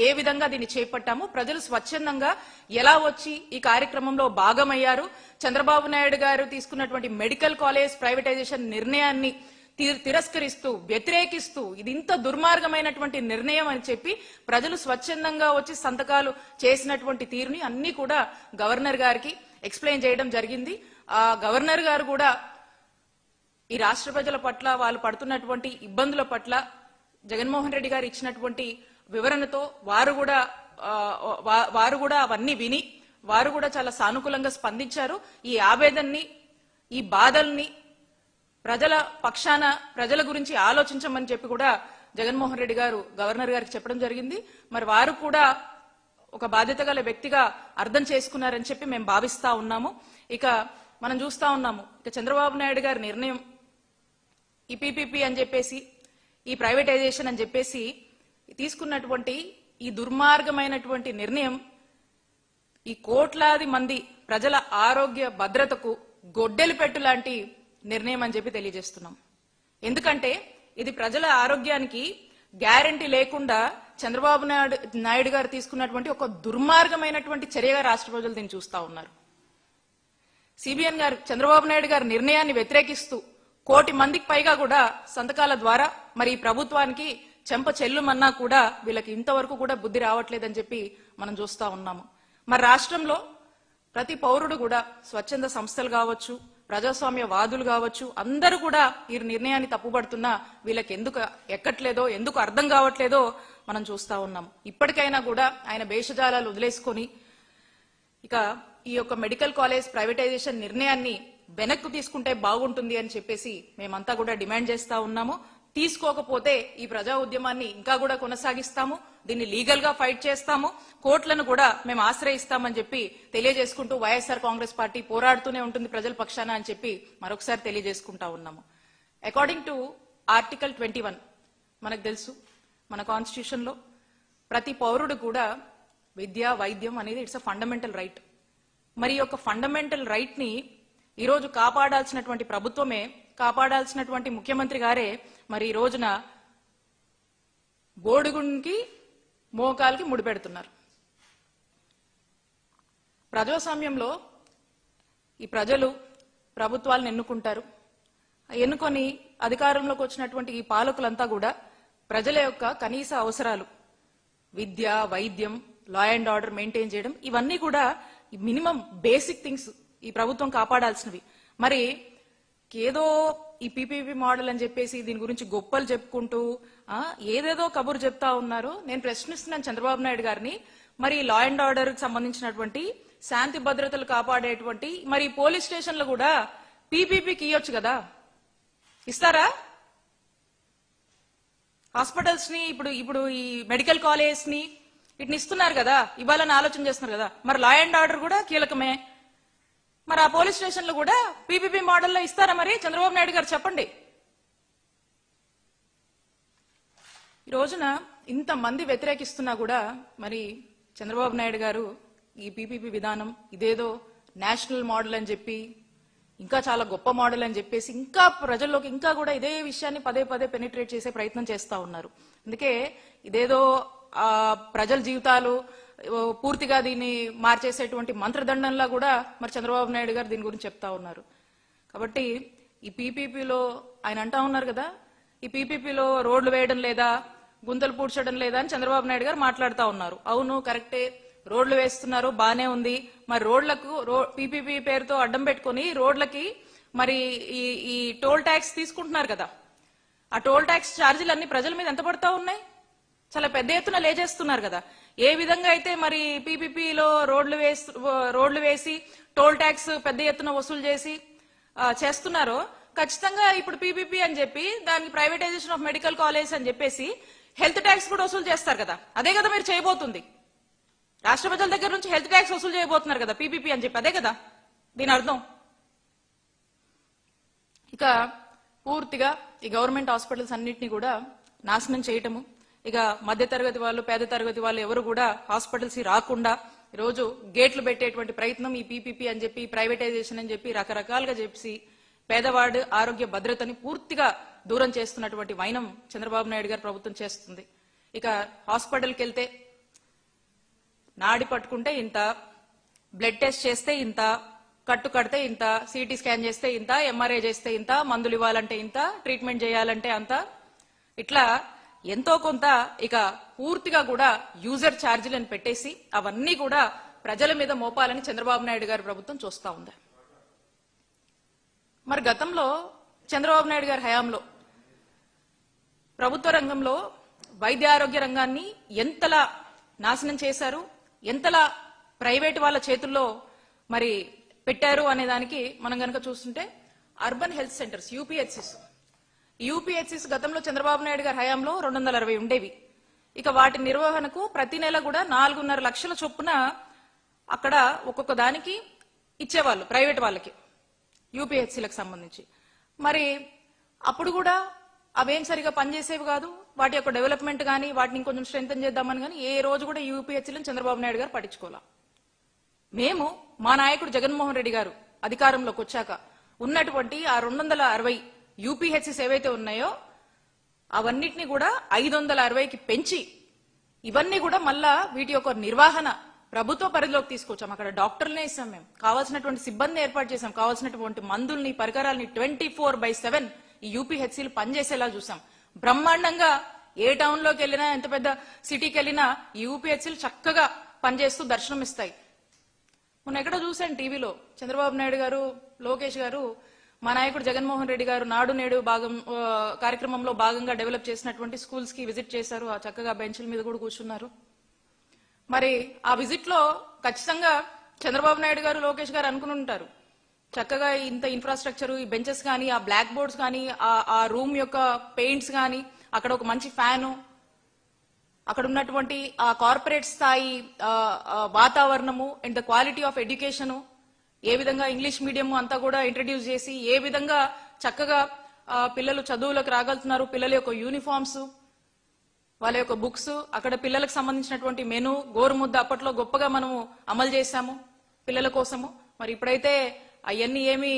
ఏ విధంగా దీన్ని చేపట్టాము, ప్రజలు స్వచ్ఛందంగా ఎలా వచ్చి ఈ కార్యక్రమంలో భాగమయ్యారు, చంద్రబాబు నాయుడు గారు తీసుకున్నటువంటి మెడికల్ కాలేజ్ ప్రైవేటైజేషన్ నిర్ణయాన్ని తిరస్కరిస్తూ వ్యతిరేకిస్తూ ఇది ఇంత దుర్మార్గమైనటువంటి నిర్ణయం అని చెప్పి ప్రజలు స్వచ్ఛందంగా వచ్చి సంతకాలు చేసినటువంటి తీరుని అన్ని కూడా గవర్నర్ గారికి ఎక్స్ప్లెయిన్ చేయడం జరిగింది. ఆ గవర్నర్ గారు కూడా ఈ రాష్ట్ర ప్రజల పట్ల వాళ్ళు పడుతున్నటువంటి ఇబ్బందుల పట్ల జగన్మోహన్ రెడ్డి గారు ఇచ్చినటువంటి వివరణతో వారు కూడా అవన్నీ విని వారు కూడా చాలా సానుకూలంగా స్పందించారు. ఈ ఆవేదనని ఈ బాధల్ని ప్రజల పక్షాన ప్రజల గురించి ఆలోచించమని చెప్పి కూడా జగన్మోహన్ రెడ్డి గారు గవర్నర్ గారికి చెప్పడం జరిగింది. మరి వారు కూడా ఒక బాధ్యత గల వ్యక్తిగా అర్థం చేసుకున్నారని చెప్పి మేము భావిస్తా ఉన్నాము. ఇక మనం చూస్తా ఉన్నాము, ఇక చంద్రబాబు నాయుడు గారి నిర్ణయం ఈ పీపీపీ అని చెప్పేసి ఈ ప్రైవేటైజేషన్ అని చెప్పేసి తీసుకున్నటువంటి ఈ దుర్మార్గమైనటువంటి నిర్ణయం ఈ కోట్లాది మంది ప్రజల ఆరోగ్య భద్రతకు గొడ్డలి పెట్టు లాంటి నిర్ణయం అని చెప్పి తెలియజేస్తున్నాం. ఎందుకంటే ఇది ప్రజల ఆరోగ్యానికి గ్యారంటీ లేకుండా చంద్రబాబు నాయుడు గారు తీసుకున్నటువంటి ఒక దుర్మార్గమైనటువంటి చర్యగా రాష్ట్ర ప్రజలు దీన్ని చూస్తా ఉన్నారు. సిబిఎన్ గారు చంద్రబాబు నాయుడు గారి నిర్ణయాన్ని వ్యతిరేకిస్తూ 1 కోటి మందికి పైగా కూడా సంతకాల ద్వారా మరి ఈ ప్రభుత్వానికి చెంప చెల్లుమన్నా కూడా వీళ్ళకి ఇంతవరకు కూడా బుద్ధి రావట్లేదని చెప్పి మనం చూస్తా ఉన్నాము. మరి రాష్ట్రంలో ప్రతి పౌరుడు కూడా స్వచ్ఛంద సంస్థలు కావచ్చు, ప్రజాస్వామ్య వాదులు కావచ్చు, అందరూ కూడా ఈ నిర్ణయాన్ని తప్పుపడుతున్నా వీళ్ళకి ఎందుకు ఎక్కట్లేదో, ఎందుకు అర్థం కావట్లేదో మనం చూస్తా ఉన్నాం. ఇప్పటికైనా కూడా ఆయన భేషజాలాలు వదిలేసుకొని ఇక ఈ యొక్క మెడికల్ కాలేజ్ ప్రైవేటైజేషన్ నిర్ణయాన్ని వెనక్కు తీసుకుంటే బాగుంటుంది అని చెప్పేసి మేమంతా కూడా డిమాండ్ చేస్తా ఉన్నాము. తీసుకోకపోతే ఈ ప్రజా ఉద్యమాన్ని ఇంకా కూడా కొనసాగిస్తాము, దీన్ని లీగల్ గా ఫైట్ చేస్తాము, కోర్టులను కూడా మేము ఆశ్రయిస్తామని చెప్పి తెలియజేసుకుంటూ వైఎస్ఆర్ కాంగ్రెస్ పార్టీ పోరాడుతూనే ఉంటుంది ప్రజల పక్షాన అని చెప్పి మరొకసారి తెలియజేసుకుంటా ఉన్నాము. అకార్డింగ్ టు ఆర్టికల్ 21 మనకు తెలుసు, మన కాన్స్టిట్యూషన్ లో ప్రతి పౌరుడు కూడా విద్య వైద్యం అనేది ఇట్స్ అ ఫండమెంటల్ రైట్. మరి యొక్క ఫండమెంటల్ రైట్ ని ఈ రోజు కాపాడాల్సినటువంటి ప్రభుత్వమే, కాపాడాల్సినటువంటి ముఖ్యమంత్రి గారే మరి ఈ రోజున బోడిగుంకి మోకాలకి ముడిపెడుతున్నారు. ప్రజాస్వామ్యంలో ఈ ప్రజలు ప్రభుత్వాలను ఎన్నుకుంటారు. ఎన్నుకొని అధికారంలోకి వచ్చినటువంటి ఈ పాలకులంతా కూడా ప్రజల యొక్క కనీస అవసరాలు విద్య, వైద్యం, లా అండ్ ఆర్డర్ మెయింటైన్ చేయడం, ఇవన్నీ కూడా మినిమం బేసిక్ థింగ్స్ ఈ ప్రభుత్వం కాపాడాల్సినవి. మరి ఏదో ఈ పీపీపీ మోడల్ అని చెప్పేసి దీని గురించి గొప్పలు చెప్పుకుంటూ ఏదేదో కబురు చెప్తా ఉన్నారు. నేను ప్రశ్నిస్తున్నాను చంద్రబాబు నాయుడు గారిని, మరి లా అండ్ ఆర్డర్ కి సంబంధించినటువంటి శాంతి భద్రతలు కాపాడేటువంటి మరి పోలీస్ స్టేషన్లు కూడా పీపీపీకి ఇవ్వచ్చు కదా, ఇస్తారా? హాస్పిటల్స్ ని ఇప్పుడు ఈ మెడికల్ కాలేజ్ ని వీటిని ఇస్తున్నారు కదా, ఇవ్వాలని ఆలోచన చేస్తున్నారు కదా, మరి లా అండ్ ఆర్డర్ కూడా కీలకమే. మరి ఆ పోలీస్ స్టేషన్లు కూడా పీపీపీ మోడల్లో ఇస్తారా? మరి చంద్రబాబు నాయుడు గారు చెప్పండి. ఈ రోజున ఇంతమంది వ్యతిరేకిస్తున్నా కూడా మరి చంద్రబాబు నాయుడు గారు ఈ పీపీపీ విధానం ఇదేదో నేషనల్ మోడల్ అని చెప్పి, ఇంకా చాలా గొప్ప మోడల్ అని చెప్పేసి ఇంకా ప్రజల్లోకి ఇంకా కూడా ఇదే విషయాన్ని పదే పదే పెనిట్రేట్ చేసే ప్రయత్నం చేస్తా ఉన్నారు. అందుకే ఇదేదో ప్రజల జీవితాలు పూర్తిగా దీన్ని మార్చేసేటువంటి మంత్రదండంలా కూడా మరి చంద్రబాబు నాయుడు గారు దీని గురించి చెప్తా ఉన్నారు. కాబట్టి ఈ పీపీపీలో ఆయన అంటా ఉన్నారు కదా, ఈ పీపీపీలో రోడ్లు వేయడం లేదా, గుంతలు పూడ్చడం లేదా అని చంద్రబాబు నాయుడు గారు మాట్లాడుతూ ఉన్నారు. అవును, కరెక్టే, రోడ్లు వేస్తున్నారు, బానే ఉంది. మరి రోడ్లకు పీపీపీ పేరుతో అడ్డం పెట్టుకుని రోడ్లకి మరి ఈ టోల్ ట్యాక్స్ తీసుకుంటున్నారు కదా, ఆ టోల్ ట్యాక్స్ ఛార్జీలు అన్ని ప్రజల మీద ఎంత పడతా ఉన్నాయి? చాలా పెద్ద ఎత్తున లేజేస్తున్నారు కదా. ఏ విధంగా అయితే మరి పీపీపీలో రోడ్లు వేసి టోల్ ట్యాక్స్ పెద్ద ఎత్తున వసూలు చేసి చేస్తున్నారో, ఖచ్చితంగా ఇప్పుడు పీపీపీ అని చెప్పి దానికి ప్రైవేటైజేషన్ ఆఫ్ మెడికల్ కాలేజ్ అని చెప్పేసి హెల్త్ ట్యాక్స్ కూడా వసూలు చేస్తారు కదా. అదే కదా మీరు చేయబోతుంది, రాష్ట్ర ప్రజల దగ్గర నుంచి హెల్త్ ట్యాక్స్ వసూలు చేయబోతున్నారు కదా పీపీపీ అని చెప్పి, అదే కదా దీని అర్థం. ఇక పూర్తిగా ఈ గవర్నమెంట్ హాస్పిటల్స్ అన్నింటినీ కూడా నాశనం చేయటము, ఇక మధ్యతరగతి వాళ్ళు, పేద తరగతి వాళ్ళు ఎవరు కూడా హాస్పిటల్స్ రాకుండా రోజు గేట్లు పెట్టేటువంటి ప్రయత్నం ఈ పీపీపీ అని చెప్పి, ప్రైవేటైజేషన్ అని చెప్పి రకరకాలుగా చెప్పి పేదవాడు ఆరోగ్య భద్రతని పూర్తిగా దూరం చేస్తున్నటువంటి వైనం చంద్రబాబు నాయుడు గారి ప్రభుత్వం చేస్తుంది. ఇక హాస్పిటల్కి వెళ్తే నాడి పట్టుకుంటే ఇంత, బ్లడ్ టెస్ట్ చేస్తే ఇంత, కట్టు కడితే ఇంత, సిటీ స్కాన్ చేస్తే ఇంత, ఎంఆర్ఐ చేస్తే ఇంత, మందులు ఇవ్వాలంటే ఇంత, ట్రీట్మెంట్ చేయాలంటే అంత, ఇట్లా ఎంతో కొంత ఇక పూర్తిగా కూడా యూజర్ ఛార్జీలను పెట్టేసి అవన్నీ కూడా ప్రజల మీద మోపాలని చంద్రబాబు నాయుడు గారి ప్రభుత్వం చూస్తా ఉంది. మరి గతంలో చంద్రబాబు నాయుడు గారి హయాంలో ప్రభుత్వ రంగంలో వైద్య ఆరోగ్య రంగాన్ని ఎంతలా నాశనం చేశారు, ఎంతలా ప్రైవేట్ వాళ్ళ చేతుల్లో మరి పెట్టారు అనే దానికి మనం గనక చూస్తుంటే అర్బన్ హెల్త్ సెంటర్స్ యూపీహెచ్సిస్ గతంలో చంద్రబాబు నాయుడు గారి హయాంలో 260 ఉండేవి. ఇక వాటి నిర్వహణకు ప్రతి నెల కూడా 4.5 లక్షల చొప్పున అక్కడ ఒక్కొక్క దానికి ఇచ్చేవాళ్ళు ప్రైవేట్ వాళ్ళకి, యూపీహెచ్సీలకు సంబంధించి. మరి అప్పుడు కూడా అవేం సరిగా పనిచేసేవి కాదు. వాటి యొక్క డెవలప్మెంట్ కానీ వాటిని ఇంకొంచెం స్ట్రెంథన్ చేద్దామని కానీ ఏ రోజు కూడా యూపీహెచ్సీలను చంద్రబాబు నాయుడు గారు పట్టించుకోవాలా. మేము మా నాయకుడు జగన్మోహన్ రెడ్డి గారు అధికారంలోకి వచ్చాక ఉన్నటువంటి ఆ 260 యూపీహెచ్సీస్ ఏవైతే ఉన్నాయో అవన్నిటిని కూడా 560కి పెంచి ఇవన్నీ కూడా మళ్ళా వీటి యొక్క నిర్వహణ ప్రభుత్వ పరిధిలోకి తీసుకొచ్చాం. అక్కడ డాక్టర్లనే ఇస్తాం, మేము కావాల్సినటువంటి సిబ్బంది ఏర్పాటు చేశాం, కావాల్సినటువంటి మందుల్ని పరికరాలని 24/7 ఈ యూపీహెచ్సీలు పనిచేసేలా చూసాం. బ్రహ్మాండంగా ఏ టౌన్ లోకి వెళ్ళినా, ఎంత పెద్ద సిటీకి వెళ్ళినా ఈ యూపీహెచ్సీలు చక్కగా పనిచేస్తూ దర్శనం ఇస్తాయి. మొన్న ఎక్కడో చూశాను టీవీలో, చంద్రబాబు నాయుడు గారు, లోకేష్ గారు, మా నాయకుడు జగన్మోహన్ రెడ్డి గారు నాడు నేడు కార్యక్రమంలో భాగంగా డెవలప్ చేసినటువంటి స్కూల్స్ కి విజిట్ చేశారు. ఆ చక్కగా బెంచ్ల మీద కూడా కూర్చున్నారు. మరి ఆ విజిట్ లో ఖచ్చితంగా చంద్రబాబు నాయుడు గారు, లోకేష్ గారు అనుకుని ఉంటారు, చక్కగా ఇంత ఇన్ఫ్రాస్ట్రక్చర్, ఈ బెంచెస్ కానీ, ఆ బ్లాక్ బోర్డ్స్ కానీ, ఆ రూమ్ యొక్క పెయింట్స్ కానీ, అక్కడ ఒక మంచి ఫ్యాను, అక్కడ ఉన్నటువంటి ఆ కార్పొరేట్ స్థాయి వాతావరణము and the quality of education, ఏ విధంగా ఇంగ్లీష్ మీడియం అంతా కూడా ఇంట్రడ్యూస్ చేసి ఏ విధంగా చక్కగా పిల్లలు చదువులకు రాగలుగుతున్నారు, పిల్లల యొక్క యూనిఫామ్స్, వాళ్ళ యొక్క బుక్స్, అక్కడ పిల్లలకు సంబంధించినటువంటి మెను, గోరుముద్ద అప్పట్లో గొప్పగా మనము అమలు చేశాము పిల్లల కోసము. మరి ఇప్పుడైతే అవన్నీ ఏమీ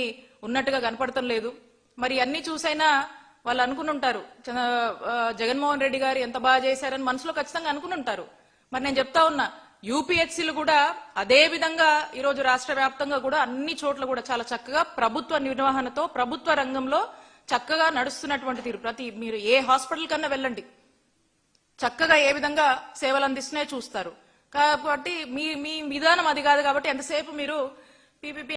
ఉన్నట్టుగా కనపడటం లేదు. మరి అన్ని చూసైనా వాళ్ళు అనుకుని ఉంటారు, జగన్మోహన్ రెడ్డి గారు ఎంత బాగా చేశారని మనసులో ఖచ్చితంగా అనుకుని ఉంటారు. మరి నేను చెప్తా ఉన్నా, యూపీహెచ్సీలు కూడా అదే విధంగా ఈరోజు రాష్ట్ర వ్యాప్తంగా కూడా అన్ని చోట్ల కూడా చాలా చక్కగా ప్రభుత్వ నిర్వహణతో ప్రభుత్వ రంగంలో చక్కగా నడుస్తున్నటువంటి తీరు. మీరు ఏ హాస్పిటల్ కన్నా వెళ్ళండి, చక్కగా ఏ విధంగా సేవలు అందిస్తున్నాయో చూస్తారు. కాబట్టి మీ విధానం అది కాదు. కాబట్టి ఎంతసేపు మీరు పీపీపీ